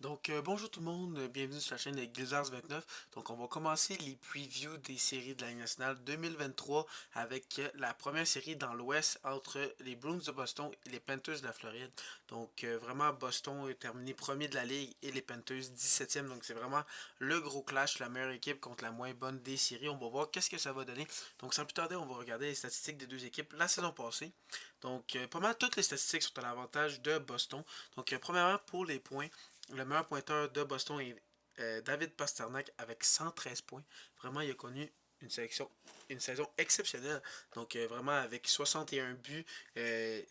Bonjour tout le monde, bienvenue sur la chaîne de Glizars29. Donc on va commencer les previews des séries de la Ligue nationale 2023 avec la première série dans l'Ouest entre les Bruins de Boston et les Panthers de la Floride. Vraiment Boston est terminé premier de la Ligue et les Panthers 17e. Donc c'est vraiment le gros clash, la meilleure équipe contre la moins bonne des séries. On va voir qu'est-ce que ça va donner. Donc sans plus tarder, on va regarder les statistiques des deux équipes la saison passée. Pas mal toutes les statistiques sont à l'avantage de Boston. Premièrement pour les points. Le meilleur pointeur de Boston est David Pastrnak avec 113 points. Vraiment, il a connu une saison exceptionnelle. Vraiment, avec 61 buts,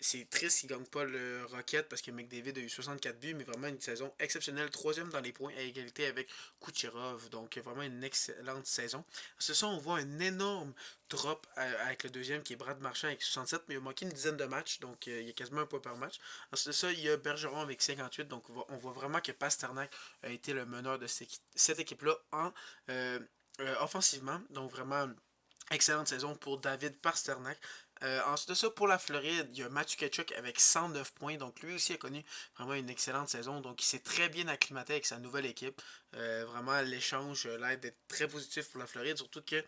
c'est triste qu'il ne gagne pas le Rocket parce que McDavid a eu 64 buts, mais vraiment une saison exceptionnelle. Troisième dans les points à égalité avec Kucherov. Vraiment une excellente saison. C'est ça, on voit un énorme drop avec le deuxième qui est Brad Marchand avec 67, mais il a manqué une dizaine de matchs, donc il y a quasiment un point par match. Ensuite de ça, il y a Bergeron avec 58. Donc, on voit vraiment que Pasternak a été le meneur de cette équipe-là offensivement. Donc, vraiment, excellente saison pour David Pasternak. Ensuite de ça, pour la Floride, il y a Matthew Tkachuk avec 109 points. Donc, lui aussi a connu vraiment une excellente saison. Donc, il s'est très bien acclimaté avec sa nouvelle équipe. Vraiment, l'échange l'aide d'être très positif pour la Floride. Surtout que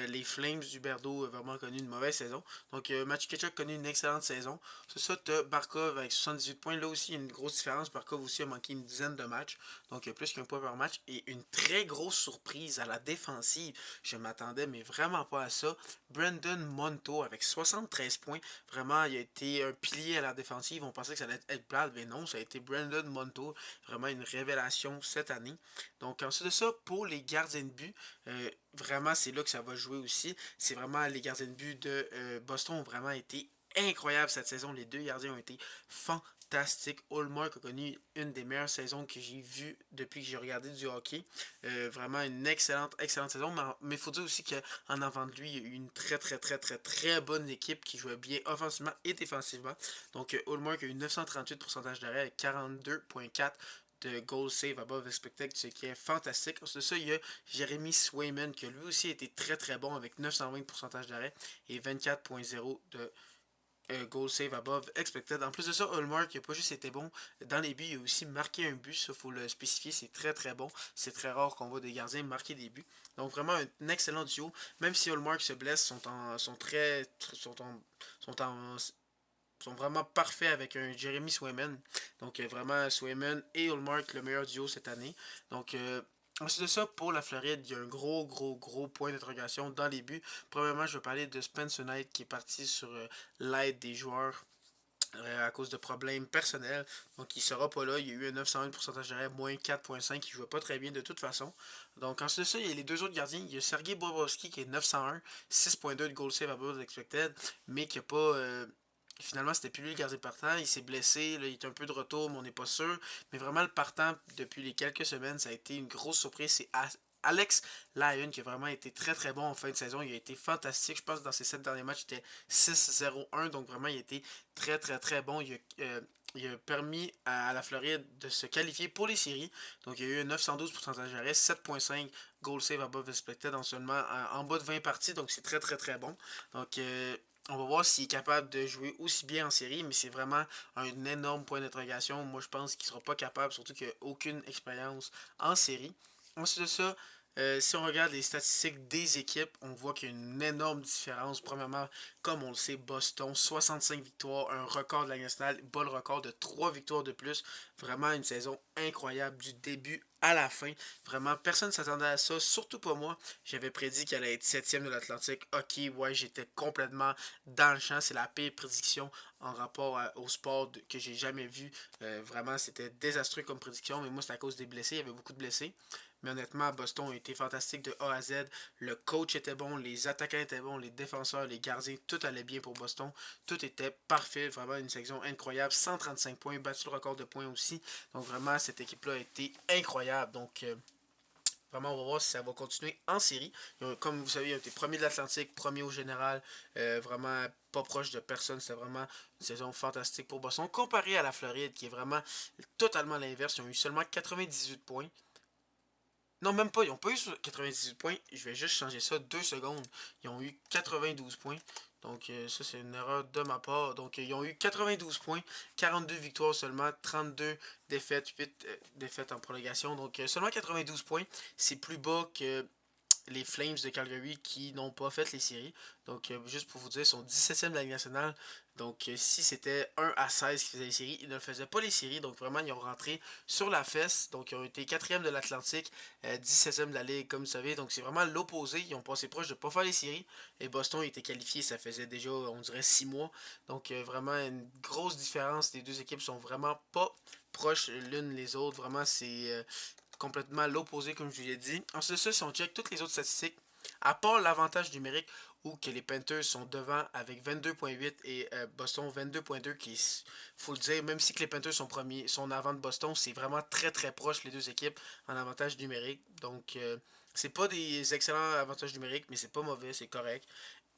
les Flames du Berdo ont vraiment connu une mauvaise saison. Matthew Tkachuk a connu une excellente saison. C'est ça, tu as Barkov avec 78 points. Là aussi, il y a une grosse différence. Barkov aussi a manqué une dizaine de matchs. Donc, plus qu'un point par match. Et une très grosse surprise à la défensive. Je m'attendais, mais vraiment pas à ça. Brandon Monto avec 73 points. Vraiment, il a été un pilier à la défensive. On pensait que ça allait être Brad, mais non, ça a été Brandon Monto. Vraiment une révélation cette année. Donc, ensuite de ça, pour les gardiens de but, vraiment, c'est là que ça va jouer aussi. C'est vraiment les gardiens de but de Boston ont vraiment été incroyables cette saison. Les deux gardiens ont été fantastiques. Hallmark a connu une des meilleures saisons que j'ai vues depuis que j'ai regardé du hockey. Vraiment une excellente saison. Mais il faut dire aussi qu'en avant de lui, il y a eu une très bonne équipe qui jouait bien offensivement et défensivement. Hallmark a eu 938 pourcentage d'arrêt avec 42,4 de goal save above expected, ce qui est fantastique. Ensuite de ça, il y a Jeremy Swayman qui lui aussi a été très bon avec 920 pourcentage d'arrêt et 24,0 de goal save above expected. En plus de ça, Hallmark n'a pas juste été bon dans les buts, il a aussi marqué un but, ça faut le spécifier, c'est très bon. C'est très rare qu'on voit des gardiens marquer des buts. Donc vraiment un excellent duo. Même si Hallmark se blesse, sont vraiment parfaits avec un Jeremy Swayman. Vraiment Swayman et Hallmark le meilleur duo cette année. Ensuite de ça, pour la Floride, il y a un gros point d'interrogation dans les buts. Premièrement, je vais parler de Spencer Knight qui est parti sur l'aide des joueurs à cause de problèmes personnels. Donc, il sera pas là. Il y a eu un 901 pourcentage d'arrêt, moins 4,5. Il ne jouait pas très bien de toute façon. Donc, ensuite de ça, il y a les deux autres gardiens. Il y a Sergei Bobrovski qui est 901, 6,2 de goal save above expected, mais qui n'a pas. Finalement, c'était plus lui le gardien partant. Il s'est blessé. Là, il est un peu de retour, mais on n'est pas sûr. Mais vraiment, le partant, depuis les quelques semaines, ça a été une grosse surprise. C'est Alex Lyon qui a vraiment été très bon en fin de saison. Il a été fantastique. Je pense que dans ses 7 derniers matchs, il était 6-0-1. Donc vraiment, il a été très bon. Il a permis à la Floride de se qualifier pour les séries. Donc il y a eu un 912 pourcentage d'arrêt, 7,5 goal save above expected en seulement en bas de 20 parties. Donc c'est très bon. Donc on va voir s'il est capable de jouer aussi bien en série, mais c'est vraiment un énorme point d'interrogation. Moi, je pense qu'il ne sera pas capable, surtout qu'il n'a aucune expérience en série. Ensuite de ça, si on regarde les statistiques des équipes, on voit qu'il y a une énorme différence. Premièrement, comme on le sait, Boston, 65 victoires, un record de la nationale, bat le record de 3 victoires de plus. Vraiment une saison incroyable du début à la fin. Vraiment, personne ne s'attendait à ça, surtout pas moi. J'avais prédit qu'elle allait être 7e de l'Atlantique. Ok, ouais, j'étais complètement dans le champ. C'est la pire prédiction en rapport au sport que j'ai jamais vu. Vraiment, c'était désastreux comme prédiction, mais moi, c'est à cause des blessés. Il y avait beaucoup de blessés. Mais honnêtement, Boston a été fantastique de A à Z. Le coach était bon, les attaquants étaient bons, les défenseurs, les gardiens, tout allait bien pour Boston. Tout était parfait, vraiment une saison incroyable. 135 points, battu le record de points aussi. Donc vraiment, cette équipe-là a été incroyable. Vraiment, on va voir si ça va continuer en série. Comme vous savez, ils ont été premiers de l'Atlantique, premiers au général. Vraiment pas proche de personne. C'était vraiment une saison fantastique pour Boston. Comparé à la Floride, qui est vraiment totalement l'inverse. Ils ont eu seulement 98 points. Non, même pas. Ils n'ont pas eu 98 points. Je vais juste changer ça 2 secondes. Ils ont eu 92 points. Donc ça, c'est une erreur de ma part. Donc ils ont eu 92 points, 42 victoires seulement, 32 défaites, 8 défaites en prolongation. Donc seulement 92 points. C'est plus bas que les Flames de Calgary qui n'ont pas fait les séries. Donc, juste pour vous dire, ils sont 17e de la Ligue nationale. Donc, si c'était 1 à 16 qui faisaient les séries, ils ne faisaient pas les séries. Donc, vraiment, ils ont rentré sur la fesse. Donc, ils ont été 4e de l'Atlantique, 17e de la Ligue, comme vous savez. Donc, c'est vraiment l'opposé. Ils ont passé proche de ne pas faire les séries. Et Boston était qualifié, ça faisait déjà, on dirait, 6 mois. Donc, vraiment, une grosse différence. Les deux équipes sont vraiment pas proches l'une les autres. Vraiment, c'est complètement l'opposé, comme je vous l'ai dit. Ensuite de ça, si on check toutes les autres statistiques, à part l'avantage numérique où que les Panthers sont devant avec 22.8 et Boston 22.2 qui, faut le dire, même si que les Panthers sont premiers, sont en avant de Boston, c'est vraiment très très proche les deux équipes en avantage numérique. Donc c'est pas des excellents avantages numériques, mais c'est pas mauvais, c'est correct.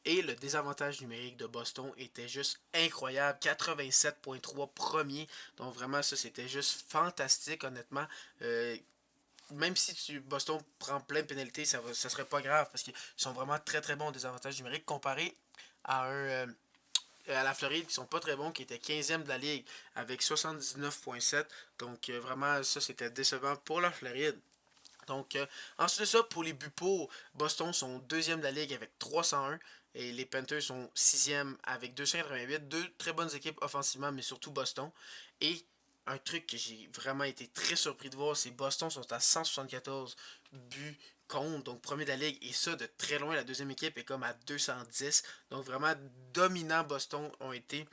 Et le désavantage numérique de Boston était juste incroyable. 87.3 premiers. Donc vraiment, ça, c'était juste fantastique, honnêtement. Même si Boston prend plein de pénalités, ça serait pas grave parce qu'ils sont vraiment très très bons au désavantage numérique comparé à la Floride qui sont pas très bons, qui était 15e de la ligue avec 79.7. Donc vraiment, ça c'était décevant pour la Floride. Donc, ensuite de ça, pour les buts pour, Boston sont deuxième de la ligue avec 301 et les Panthers sont sixième avec 288. Deux très bonnes équipes offensivement, mais surtout Boston. Et un truc que j'ai vraiment été très surpris de voir, c'est Boston sont à 174 buts contre, donc premier de la ligue, et ça de très loin. La deuxième équipe est comme à 210. Donc vraiment dominant Boston ont été.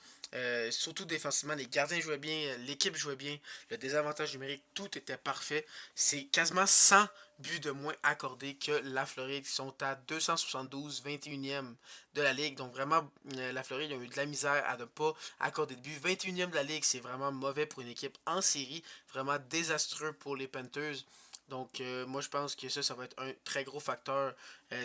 Surtout défensivement, les gardiens jouaient bien, l'équipe jouait bien, le désavantage numérique, tout était parfait. C'est quasiment 100 buts de moins accordés que la Floride, qui sont à 272, 21e de la Ligue. Donc vraiment, la Floride a eu de la misère à ne pas accorder de but. 21e de la Ligue, c'est vraiment mauvais pour une équipe en série. Vraiment désastreux pour les Panthers. Donc moi je pense que ça va être un très gros facteur.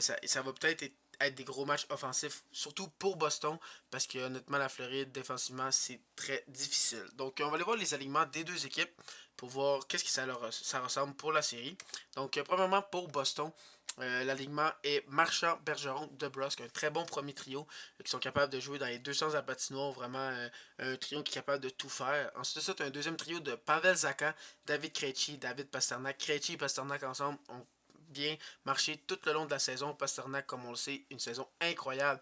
Ça va peut-être être des gros matchs offensifs, surtout pour Boston, parce que honnêtement, la Floride, défensivement, c'est très difficile. Donc, on va aller voir les alignements des deux équipes pour voir qu'est-ce que ça ressemble pour la série. Donc, premièrement, pour Boston, l'alignement est Marchand, Bergeron, DeBrusque, un très bon premier trio qui sont capables de jouer dans les deux sens à la patinoire, vraiment un trio qui est capable de tout faire. Ensuite de ça, tu as un deuxième trio de Pavel Zacha, David Krejci, David Pastrnak. Krejci et Pastrnak ensemble ont bien marché tout le long de la saison. Pastrnak, comme on le sait, une saison incroyable.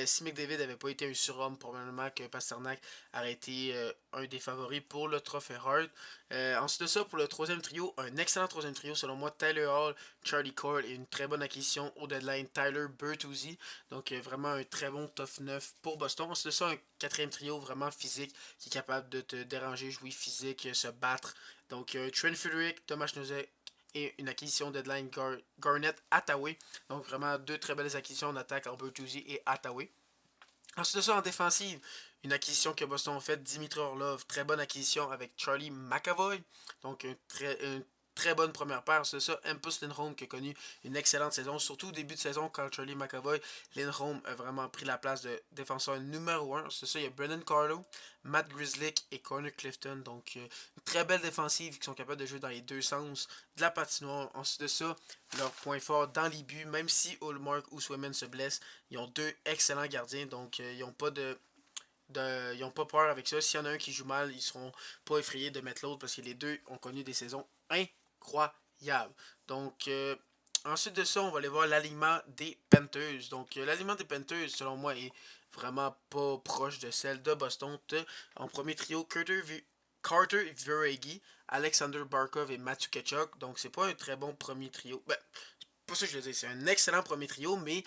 Si McDavid n'avait pas été un surhomme, probablement que Pastrnak aurait été un des favoris pour le trophée Hart. Ensuite de ça, pour le troisième trio, un excellent troisième trio, selon moi, Tyler Hall, Charlie Cord et une très bonne acquisition au deadline, Tyler Bertuzzi. Donc vraiment un très bon top 9 pour Boston. Ensuite de ça, un quatrième trio vraiment physique qui est capable de te déranger, jouer physique, se battre. Donc Trent Frederick, Thomas Nosek et une acquisition deadline Garnett Hathaway. Donc vraiment deux très belles acquisitions en attaque, Albert Bertuzzi et Hathaway. Ensuite de ça, en défensive, une acquisition que Boston a faite, Dimitri Orlov, très bonne acquisition avec Charlie McAvoy. Donc une très bonne première paire. C'est ça, Hampus Lindholm qui a connu une excellente saison, surtout au début de saison quand Charlie McAvoy, Lindholm a vraiment pris la place de défenseur numéro 1. C'est ça, il y a Brendan Carlo, Matt Grizzlick et Connor Clifton. Donc une très belle défensive qui sont capables de jouer dans les deux sens de la patinoire. Ensuite de ça, leur point fort dans les buts, même si Ullmark ou Swayman se blessent, ils ont deux excellents gardiens, donc ils n'ont pas ils ont pas peur avec ça. S'il y en a un qui joue mal, ils seront pas effrayés de mettre l'autre parce que les deux ont connu des saisons incroyables. Donc ensuite de ça, on va aller voir l'alignement des Panthers. Donc l'alignement des Panthers, selon moi, est vraiment pas proche de celle de Boston. En premier trio, Carter Viregi, Alexander Barkov et Matthew Ketchuk. Donc c'est pas un très bon premier trio. Ben, pas ça que je veux dire, c'est un excellent premier trio, mais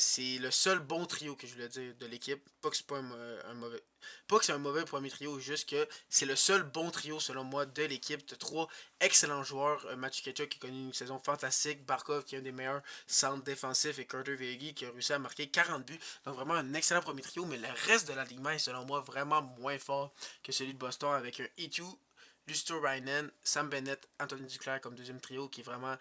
c'est le seul bon trio que je voulais dire de l'équipe. Pas que c'est pas un mauvais. Pas que c'est un mauvais premier trio, juste que c'est le seul bon trio selon moi de l'équipe. De trois excellents joueurs. Matthew Ketchuk qui a connu une saison fantastique. Barkov qui est un des meilleurs centres défensifs et Carter Verhage qui a réussi à marquer 40 buts. Donc vraiment un excellent premier trio, mais le reste de l'alignement est selon moi vraiment moins fort que celui de Boston avec un E2, Lusto Rainen, Sam Bennett, Anthony Duclair comme deuxième trio qui est vraiment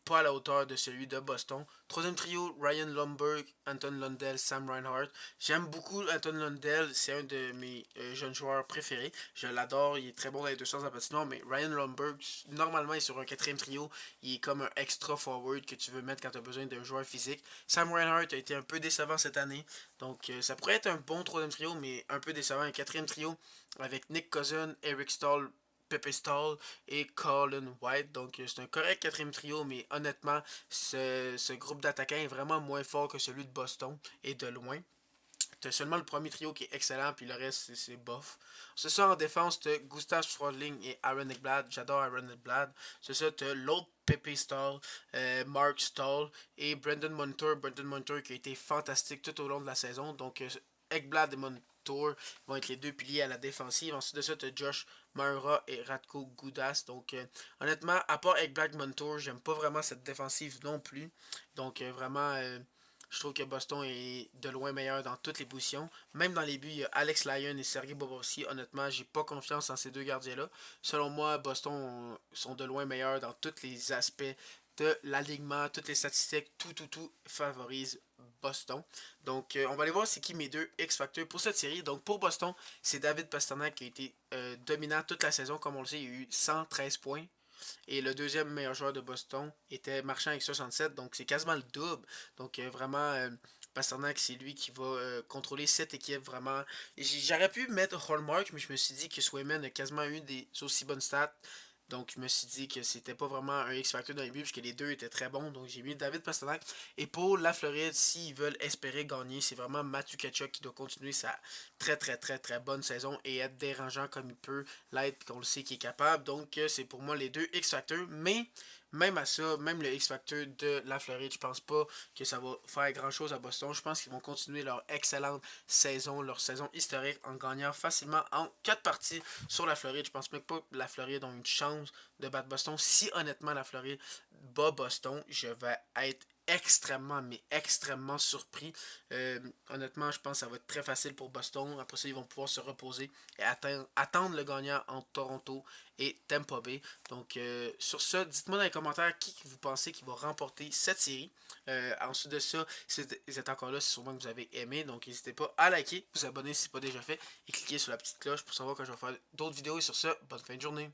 pas à la hauteur de celui de Boston. Troisième trio, Ryan Lundberg, Anton Lundell, Sam Reinhart. J'aime beaucoup Anton Lundell, c'est un de mes jeunes joueurs préférés. Je l'adore, il est très bon dans les deux sens de la patinoire, mais Ryan Lundberg, normalement, il est sur un quatrième trio. Il est comme un extra forward que tu veux mettre quand tu as besoin d'un joueur physique. Sam Reinhart a été un peu décevant cette année, donc ça pourrait être un bon troisième trio, mais un peu décevant. Un quatrième trio avec Nick Cousin, Eric Stahl, Pepe Stahl et Colin White. Donc c'est un correct quatrième trio, mais honnêtement, ce groupe d'attaquants est vraiment moins fort que celui de Boston et de loin. T'as seulement le premier trio qui est excellent, puis le reste, c'est bof. C'est ça, en défense, t'as Gustav Strodling et Aaron Ekblad. J'adore Aaron Ekblad. C'est ça, t'as l'autre Pepe Stahl, Mark Stahl et Brendan Montour. Brendan Montour qui a été fantastique tout au long de la saison. Donc, Ekblad et Montour vont être les deux piliers à la défensive. Ensuite de ça, t'as Josh Maura et Radko Gudas. Donc, honnêtement, à part Ekblad et Montour, j'aime pas vraiment cette défensive non plus. Donc, vraiment... je trouve que Boston est de loin meilleur dans toutes les positions. Même dans les buts, il y a Alex Lyon et Sergei Bobrovsky. Honnêtement, j'ai pas confiance en ces deux gardiens-là. Selon moi, Boston sont de loin meilleurs dans tous les aspects de l'alignement, toutes les statistiques, tout favorise Boston. Donc, on va aller voir c'est qui mes deux X-Factors pour cette série. Donc, pour Boston, c'est David Pastrnak qui a été dominant toute la saison. Comme on le sait, il y a eu 113 points. Et le deuxième meilleur joueur de Boston était Marchand avec 67. Donc c'est quasiment le double. Donc vraiment, Pasternak, c'est lui qui va contrôler cette équipe vraiment. J'aurais pu mettre Hallmark, mais je me suis dit que Swayman a quasiment eu des aussi bonnes stats. Donc je me suis dit que c'était pas vraiment un X-Factor dans les buts, puisque les deux étaient très bons. Donc j'ai mis David Pasternak. Et pour la Floride, s'ils veulent espérer gagner, c'est vraiment Matthew Tkachuk qui doit continuer sa très bonne saison et être dérangeant comme il peut l'être, qu'on le sait qu'il est capable. Donc c'est pour moi les deux X-Factors. Mais même à ça, même le X-Factor de la Floride, je pense pas que ça va faire grand chose à Boston. Je pense qu'ils vont continuer leur excellente saison, leur saison historique en gagnant facilement en 4 parties sur la Floride. Je pense même pas que la Floride a une chance de battre Boston. Si honnêtement la Floride bat Boston, je vais être extrêmement surpris. Honnêtement, je pense que ça va être très facile pour Boston. Après ça, ils vont pouvoir se reposer et attendre le gagnant entre Toronto et Tampa Bay. Donc, sur ça, dites-moi dans les commentaires qui vous pensez qui va remporter cette série. Ensuite de ça, si vous êtes encore là, c'est sûrement que vous avez aimé. Donc, n'hésitez pas à liker, vous abonner si ce n'est pas déjà fait et cliquer sur la petite cloche pour savoir quand je vais faire d'autres vidéos. Et sur ça, bonne fin de journée.